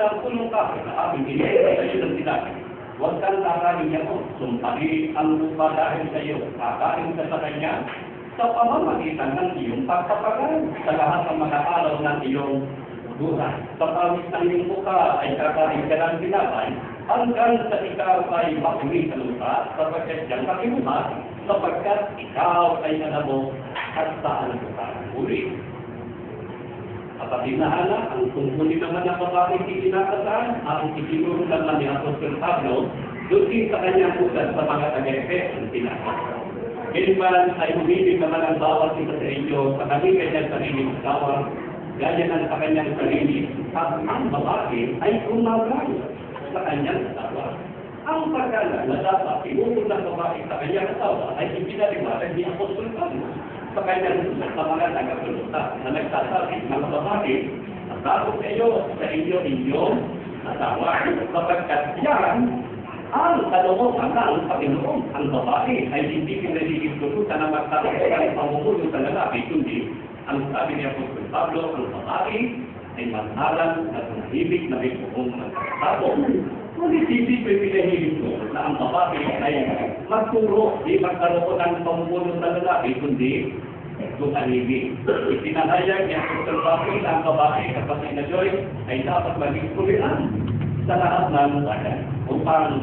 ng tulong ka sa aking inilay sa iyo ng sinabi. Huwag kang kakain niya ko, sumpari ang lupa dahil sa iyo, kakain ka sa kanya, sa pamamagitan ng iyong pagpapagal sa lahat ng mga araw ng iyong buhay. Sa pawis ng iyong mukha ay kakain ka ng tinapay, hanggang sa ikaw ay makinig sa lupa, sapagkat siyang kakimuha, sapagkat ikaw ay nanabok at saan ka uli. Kapatid na anak, ang tungkulin naman ng babae itinakasaan, ang itinuro naman ni Apostol Pablo, doon sa kanyang ugat sa mga taga-Efeso ang tinakasaan. Ganyan ay humibig naman ang bawat isa sa inyo sa kanyang sariling asawa, gaya ng sa kanyang sarili, at ang babae ay umagay sa kanyang asawa. Ang pagkala na dapat inutos ng babae sa kanyang asawa ay ipinaliwanag ni Apostol Pablo sa kanyang sulat sa mga tagapagsalita na nagsasabi ng babae, natakot kayo sa inyong asawa, sapagkat yan ang kalooban ng Panginoon. Ang babae ay hindi pinalilitutusan na magtakot ng pamumulo sa lalaki, kundi ang sabi ni Apostol Pablo, ang babae ay manhalan at nahibig na may buong magkakasabot. Ngunit hindi pinahilip ko na ang babae ay magturo, di magkaroon ng pamumulo sa lalaki, kundi tumanibig. Itinahayag ni Apostol Pablo na ang babae, kapatid na Joy, ay dapat maging kulian sa lahat ng bagay upang